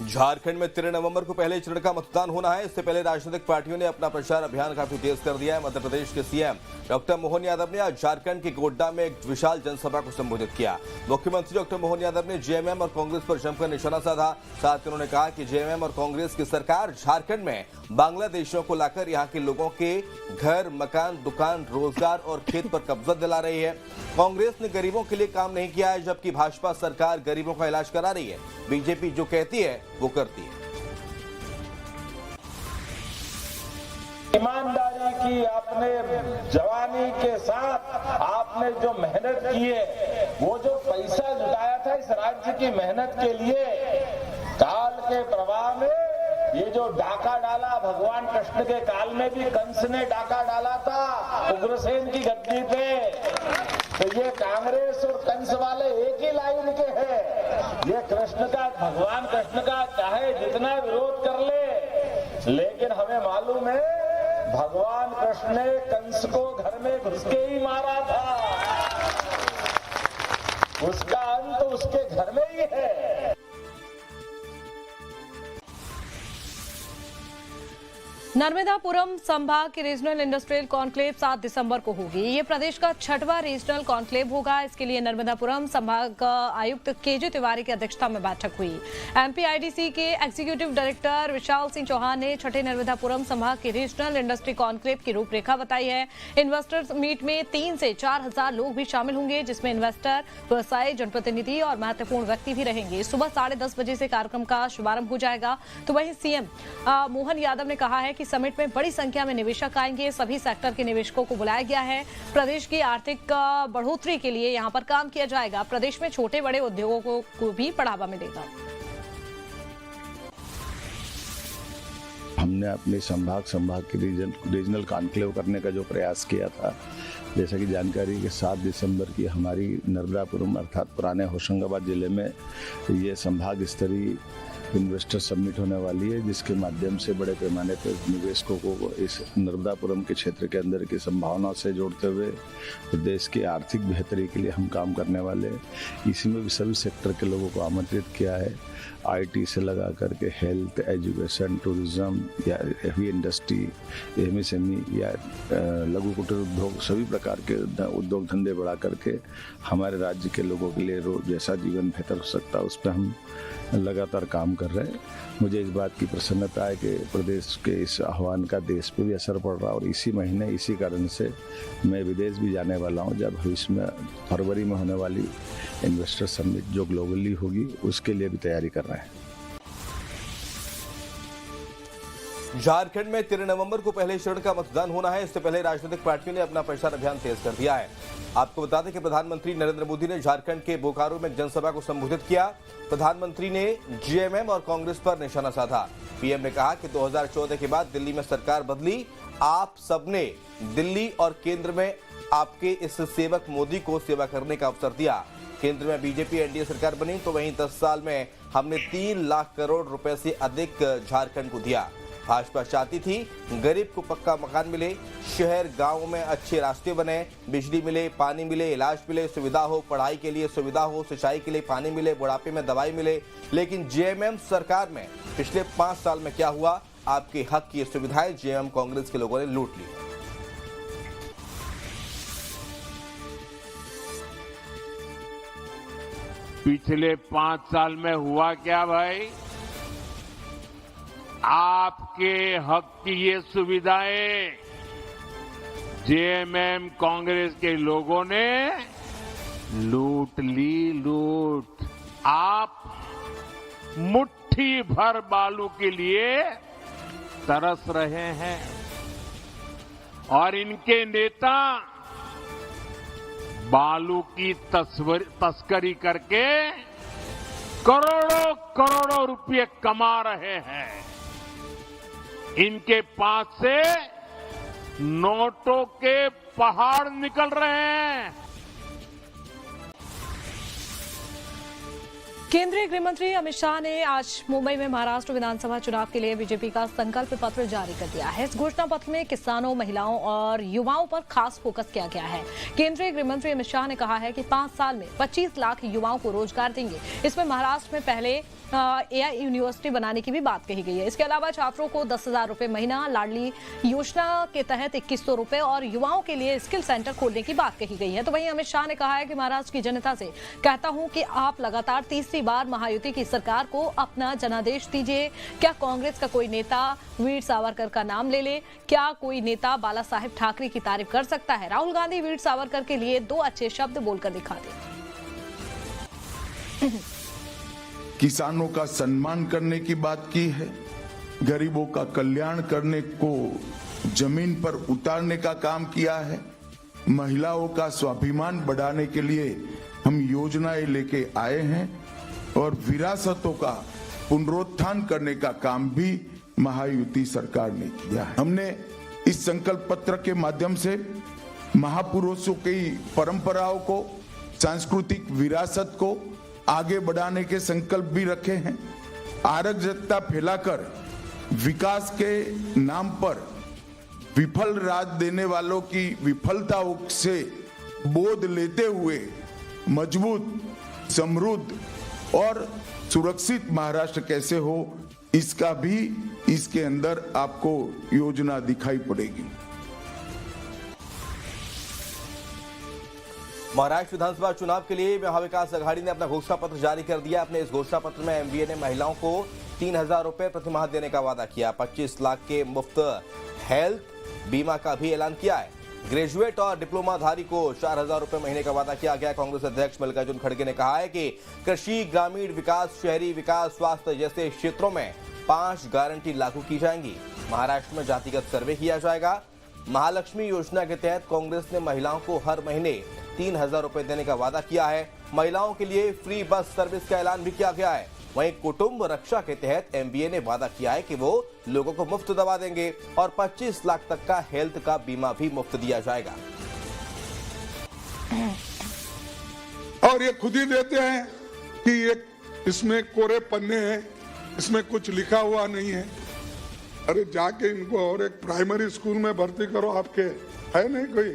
झारखंड में 13 नवंबर को पहले चरण का मतदान होना है। इससे पहले राजनीतिक पार्टियों ने अपना प्रचार अभियान काफी तेज कर दिया है। मध्य प्रदेश के सीएम डॉक्टर मोहन यादव ने आज झारखंड के गोड्डा में एक विशाल जनसभा को संबोधित किया। मुख्यमंत्री डॉक्टर मोहन यादव ने जेएमएम और कांग्रेस पर जमकर निशाना साधा। साथ ही उन्होंने कहा कि जेएमएम और कांग्रेस की सरकार झारखंड में बांग्लादेशियों को लाकर यहाँ के लोगों के घर, मकान, दुकान, रोजगार और खेत पर कब्जा दिला रही है। कांग्रेस ने गरीबों के लिए काम नहीं किया है, जबकि भाजपा सरकार गरीबों का इलाज करा रही है। बीजेपी जो कहती है वो करती है। ईमानदारी की आपने जवानी के साथ आपने जो मेहनत की है, वो जो पैसा जुटाया था इस राज्य की मेहनत के लिए, काल के प्रवाह में ये जो डाका डाला, भगवान कृष्ण के काल में भी कंस ने डाका डाला था उग्रसेन की गद्दी पे। तो ये कांग्रेस और कंस वाले एक ही लाइन के हैं। ये कृष्ण का, भगवान कृष्ण का चाहे जितना विरोध कर ले, लेकिन हमें मालूम है भगवान कृष्ण ने कंस को घर में घुस के ही मारा था। उसका अंत उसके घर में ही है। नर्मदापुरम संभाग की रीजनल इंडस्ट्रियल कॉन्क्लेव 7 दिसंबर को होगी। ये प्रदेश का 6वां रीजनल कॉन्क्लेव होगा। इसके लिए नर्मदापुरम संभाग आयुक्त केजे तिवारी की अध्यक्षता में बैठक हुई। एमपीआईडीसी के एग्जीक्यूटिव डायरेक्टर विशाल सिंह चौहान ने 6ठे नर्मदापुरम संभाग की रीजनल इंडस्ट्री कॉन्क्लेव की रूपरेखा बताई है। इन्वेस्टर्स मीट में 3 से 4 हजार लोग भी शामिल होंगे, जिसमें इन्वेस्टर, व्यवसायी, जनप्रतिनिधि और महत्वपूर्ण व्यक्ति भी रहेंगे। सुबह 10:30 बजे से कार्यक्रम का शुभारंभ हो जाएगा। तो वहीं सीएम मोहन यादव ने कहा है कि समिट में बड़ी संख्या में निवेशक आएंगे। सभी सेक्टर के निवेशकों को बुलाया गया है। प्रदेश की आर्थिक बढ़ोतरी के लिए यहां पर काम किया जाएगा। प्रदेश में छोटे बड़े उद्योगों को भी बढ़ावा मिलेगा। हमने अपने संभाग के रीजनल कॉन्क्लेव करने का जो प्रयास किया था, जैसा कि जानकारी के 7 दिसंबर की हमारी नर्मदापुरम अर्थात पुराने होशंगाबाद जिले में ये संभाग स्तरीय इन्वेस्टर समिट होने वाली है, जिसके माध्यम से बड़े पैमाने पर निवेशकों को इस नर्मदापुरम के क्षेत्र के अंदर की संभावना से जोड़ते हुए देश की आर्थिक बेहतरी के लिए हम काम करने वाले हैं। इसी में भी सभी सेक्टर के लोगों को आमंत्रित किया है। आईटी से लगा करके हेल्थ, एजुकेशन, टूरिज्म या हेवी इंडस्ट्री, एमएसएमई या लघु कुटीर उद्योग, सभी प्रकार के उद्योग धंधे बढ़ा करके हमारे राज्य के लोगों के लिए रोज जैसा जीवन बेहतर हो सकता है, उस पर हम लगातार काम कर रहे हैं। मुझे इस बात की प्रसन्नता है कि प्रदेश के इस आह्वान का देश पे भी असर पड़ रहा है और इसी महीने इसी कारण से मैं विदेश भी जाने वाला हूं, जब भविष्य में फरवरी में होने वाली इन्वेस्टर समिट जो ग्लोबली होगी उसके लिए भी तैयारी कर रहे हैं। झारखंड में 13 नवंबर को पहले चरण का मतदान होना है। इससे पहले राजनीतिक पार्टियों ने अपना प्रचार अभियान तेज कर दिया है। आपको बता दें कि प्रधानमंत्री नरेंद्र मोदी ने झारखंड के बोकारो में एक जनसभा को संबोधित किया। प्रधानमंत्री ने जेएमएम और कांग्रेस पर निशाना साधा। पीएम ने कहा कि 2014 के बाद दिल्ली में सरकार बदली, आप सबने दिल्ली और केंद्र में आपके इस सेवक मोदी को सेवा करने का अवसर दिया। केंद्र में बीजेपी एनडीए सरकार बनी तो वहीं 10 साल में हमने 3 लाख करोड़ रुपए से अधिक झारखंड को दिया। भाजपा चाहती थी गरीब को पक्का मकान मिले, शहर गांव में अच्छे रास्ते बने, बिजली मिले, पानी मिले, इलाज मिले, सुविधा हो, पढ़ाई के लिए सुविधा हो, सिंचाई के लिए पानी मिले, बुढ़ापे में दवाई मिले। लेकिन जेएमएम सरकार में पिछले 5 साल में क्या हुआ? आपके हक की सुविधाएं जेएमएम कांग्रेस के लोगों ने लूट ली। पिछले 5 साल में हुआ क्या भाई? आपके हक की ये सुविधाएं जेएमएम कांग्रेस के लोगों ने लूट ली, लूट। आप मुट्ठी भर बालू के लिए तरस रहे हैं और इनके नेता बालू की तस्करी करके करोड़ों करोड़ों रुपए कमा रहे हैं। इनके पास से नोटों के पहाड़ निकल रहे हैं। केंद्रीय गृह मंत्री अमित शाह ने आज मुंबई में महाराष्ट्र विधानसभा चुनाव के लिए बीजेपी का संकल्प पत्र जारी कर दिया है। इस घोषणा पत्र में किसानों, महिलाओं और युवाओं पर खास फोकस किया गया है। केंद्रीय गृह मंत्री अमित शाह ने कहा है कि 5 साल में 25 लाख युवाओं को रोजगार देंगे। इसमें महाराष्ट्र में पहले AI यूनिवर्सिटी बनाने की भी बात कही गई है। इसके अलावा छात्रों को 10,000 रुपए महीना, लाडली योजना के तहत 2100 रुपए और युवाओं के लिए स्किल सेंटर खोलने की बात कही गई है। तो वहीं अमित शाह ने कहा है कि महाराष्ट्र की जनता से कहता हूं कि आप लगातार तीसरी बार महायुति की सरकार को अपना जनादेश दीजिए। क्या कांग्रेस का कोई नेता वीर सावरकर का नाम ले ले? क्या कोई नेता बाला साहेब ठाकरे की तारीफ कर सकता है? राहुल गांधी वीर सावरकर के लिए 2 अच्छे शब्द बोलकर दिखा दे। किसानों का सम्मान करने की बात की है, गरीबों का कल्याण करने को जमीन पर उतारने का काम किया है, महिलाओं का स्वाभिमान बढ़ाने के लिए हम योजनाएं लेके आए हैं और विरासतों का पुनरुत्थान करने का काम भी महायुति सरकार ने किया है। हमने इस संकल्प पत्र के माध्यम से महापुरुषों की परंपराओं को, सांस्कृतिक विरासत को आगे बढ़ाने के संकल्प भी रखे हैं। अराजकता फैलाकर विकास के नाम पर विफल राज देने वालों की विफलताओं से बोध लेते हुए मजबूत, समृद्ध और सुरक्षित महाराष्ट्र कैसे हो, इसका भी इसके अंदर आपको योजना दिखाई पड़ेगी। महाराष्ट्र विधानसभा चुनाव के लिए महाविकास आघाड़ी ने अपना घोषणा पत्र जारी कर दिया। अपने इस घोषणा पत्र में एमवीए ने महिलाओं को 3,000 रुपए प्रतिमाह देने का वादा किया। 25 लाख के मुफ्त हेल्थ बीमा का भी ऐलान किया है। ग्रेजुएट और डिप्लोमाधारी को 4,000 रुपए महीने का वादा किया गया। कांग्रेस अध्यक्ष मल्लिकार्जुन खड़गे ने कहा है कि कृषि, ग्रामीण विकास, शहरी विकास, स्वास्थ्य जैसे क्षेत्रों में 5 गारंटी लागू की जाएंगी। महाराष्ट्र में जातिगत सर्वे किया जाएगा। महालक्ष्मी योजना के तहत कांग्रेस ने महिलाओं को हर महीने 3,000 रुपए देने का वादा किया है। महिलाओं के लिए फ्री बस सर्विस का ऐलान भी किया गया है। वहीं कुटुंब रक्षा के तहत एमवीए ने वादा किया है कि वो लोगों को मुफ्त दवा देंगे और 25 लाख तक का हेल्थ का बीमा भी मुफ्त दिया जाएगा। और ये खुद ही देते हैं कि ये इसमें कोरे पन्ने हैं, इसमें कुछ लिखा हुआ नहीं है। अरे जाके इनको और एक प्राइमरी स्कूल में भर्ती करो, आपके है नहीं कोई,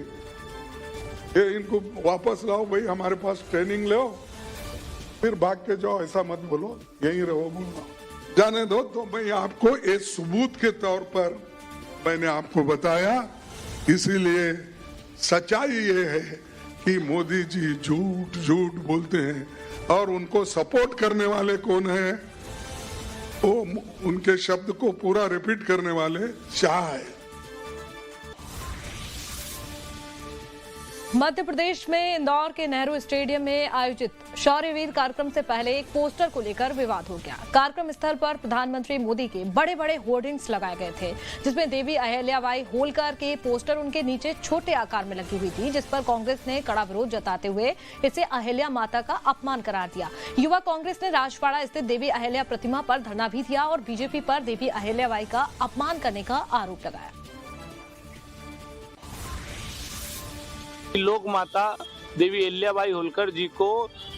ये इनको वापस लाओ भाई, हमारे पास ट्रेनिंग लो, फिर भाग के जाओ, ऐसा मत बोलो, यहीं रहो, बोलो जाने दो। तो मैं आपको एक सबूत के तौर पर मैंने आपको बताया। इसीलिए सच्चाई ये है कि मोदी जी झूठ झूठ बोलते हैं और उनको सपोर्ट करने वाले कौन है? वो उनके शब्द को पूरा रिपीट करने वाले शाह है। मध्य प्रदेश में इंदौर के नेहरू स्टेडियम में आयोजित शौर्यवीर कार्यक्रम से पहले एक पोस्टर को लेकर विवाद हो गया। कार्यक्रम स्थल पर प्रधानमंत्री मोदी के बड़े बड़े होर्डिंग्स लगाए गए थे, जिसमें देवी अहिल्याबाई होलकर के पोस्टर उनके नीचे छोटे आकार में लगी हुई थी, जिस पर कांग्रेस ने कड़ा विरोध जताते हुए इसे अहिल्या माता का अपमान करार दिया। युवा कांग्रेस ने राजवाड़ा स्थित देवी अहिल्या प्रतिमा पर धरना भी दिया और बीजेपी पर देवी अहिल्याबाई का अपमान करने का आरोप लगाया। लोक माता देवी अहिल्याबाई होलकर जी को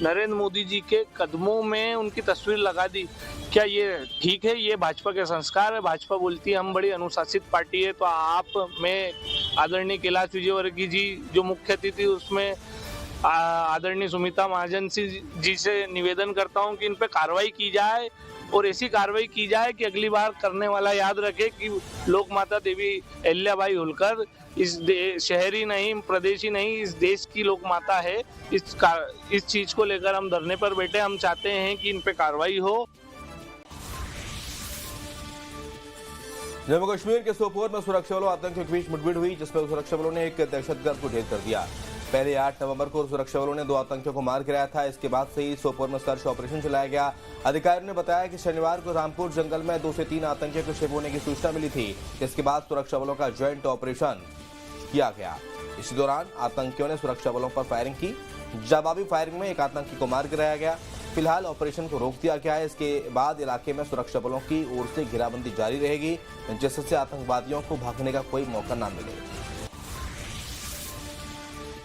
नरेंद्र मोदी जी के कदमों में उनकी तस्वीर लगा दी, क्या ये ठीक है? ये भाजपा के संस्कार है। भाजपा बोलती है हम बड़ी अनुशासित पार्टी है। तो आप, मैं आदरणीय कैलाश विजयवर्गीय जी जो मुख्य अतिथि, उसमें आदरणीय सुमित्रा महाजन जी से निवेदन करता हूं कि इन पे कार्रवाई की जाए और ऐसी कार्रवाई की जाए कि अगली बार करने वाला याद रखे कि लोक माता देवी अहिल्याबाई होलकर इस शहरी नहीं, प्रदेशी नहीं, इस देश की लोक माता है। इस चीज को लेकर हम धरने पर बैठे। हम चाहते हैं कि इन पे कार्रवाई हो। जम्मू कश्मीर के सोपोर में सुरक्षा बलों आतंकियों के बीच मुठभेड़ हुई, जिसमें सुरक्षा बलों ने एक दहशतगर्द को ढेर कर दिया। पहले 8 नवंबर को सुरक्षा बलों ने 2 आतंकियों को मार गिराया था। इसके बाद से ही सोपोर में सर्च ऑपरेशन चलाया गया। अधिकारियों ने बताया कि शनिवार को रामपुर जंगल में 2 से 3 आतंकियों के शिव होने की सूचना मिली थी, जिसके बाद सुरक्षा बलों का ज्वाइंट ऑपरेशन किया गया। इसी दौरान आतंकियों ने सुरक्षा बलों पर फायरिंग की। जवाबी फायरिंग में एक आतंकी को मार गिराया गया। फिलहाल ऑपरेशन को रोक दिया गया है। इसके बाद इलाके में सुरक्षा बलों की ओर से घेराबंदी जारी रहेगी, जिससे आतंकवादियों को भागने का कोई मौका न मिले।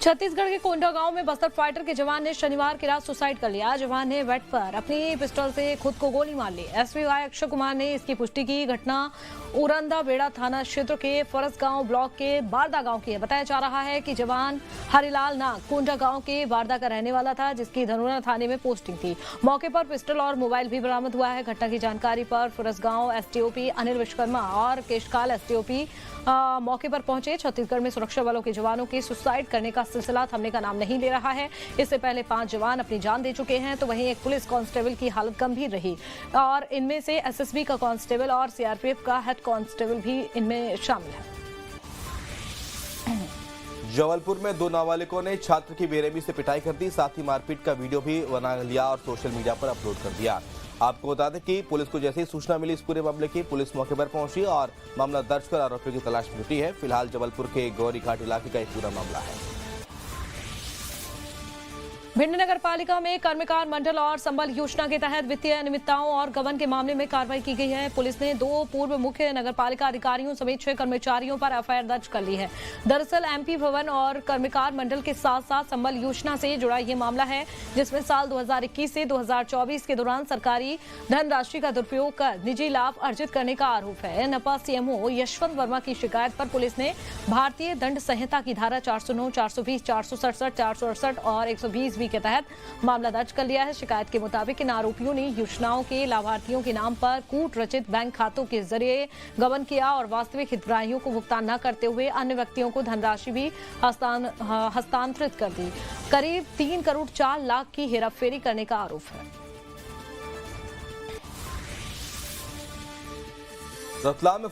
छत्तीसगढ़ के कोंडा गांव में बस्तर फाइटर के जवान ने शनिवार की रात सुसाइड कर लिया। जवान ने बेड पर अपनी पिस्टल से खुद को गोली मार ली। एसपीवाई अक्षय कुमार ने इसकी पुष्टि की। घटना उरंदा बेड़ा थाना क्षेत्र के फरसगांव ब्लॉक के बारदा गांव की है। बताया जा रहा है कि जवान हरिलाल नाग कोंडा गांव के बारदा का रहने वाला था, जिसकी धनोरा थाने में पोस्टिंग थी। मौके पर पिस्टल और मोबाइल भी बरामद हुआ है। घटना की जानकारी पर फरसगांव एसटीओपी अनिल विश्वकर्मा और केशकाल एसटीओपी मौके पर पहुंचे। छत्तीसगढ़ में सुरक्षा बलों के जवानों के सुसाइड करने का सिलसिला थमने का नाम नहीं ले रहा है। इससे पहले 5 जवान अपनी जान दे चुके हैं, तो वहीं एक पुलिस कांस्टेबल की हालत गंभीर रही और इनमें से एसएसबी का कांस्टेबल और सीआरपीएफ का हेड कांस्टेबल भी इनमें शामिल है। जबलपुर में 2 नाबालिगों ने छात्र की बेरहमी से पिटाई कर दी। साथ ही मारपीट का वीडियो भी बना लिया और सोशल मीडिया पर अपलोड कर दिया। आपको बता दें कि पुलिस को जैसे ही सूचना मिली इस पूरे मामले की, पुलिस मौके पर पहुंची और मामला दर्ज कर आरोपियों की तलाश में जुटी है। फिलहाल जबलपुर के गौरीघाट इलाके का एक पूरा मामला है। भिंड नगर पालिका में कर्मकार मंडल और संबल योजना के तहत वित्तीय अनियमितताओं और गबन के मामले में कार्रवाई की गई है। पुलिस ने 2 पूर्व मुख्य नगर पालिका अधिकारियों समेत 6 कर्मचारियों पर एफआईआर दर्ज कर ली है। दरअसल एमपी भवन और कर्मकार मंडल के साथ साथ संबल योजना से जुड़ा ये मामला है, जिसमें साल 2021 से 2024 के दौरान सरकारी धनराशि का दुरुपयोग कर निजी लाभ अर्जित करने का आरोप है। नपा सीएमओ यशवंत वर्मा की शिकायत पर पुलिस ने भारतीय दंड संहिता की धारा 409, 420, 467, 468 और 120 के तहत मामला दर्ज कर लिया है। शिकायत के मुताबिक इन आरोपियों ने योजनाओं के लाभार्थियों के नाम पर कूट रचित बैंक खातों के जरिए गबन किया और वास्तविक हितग्राहियों को भुगतान न करते हुए अन्य व्यक्तियों को धनराशि भी हस्तांतरित कर दी। करीब 3 करोड़ 4 लाख की हेराफेरी करने का आरोप है। रतलाम में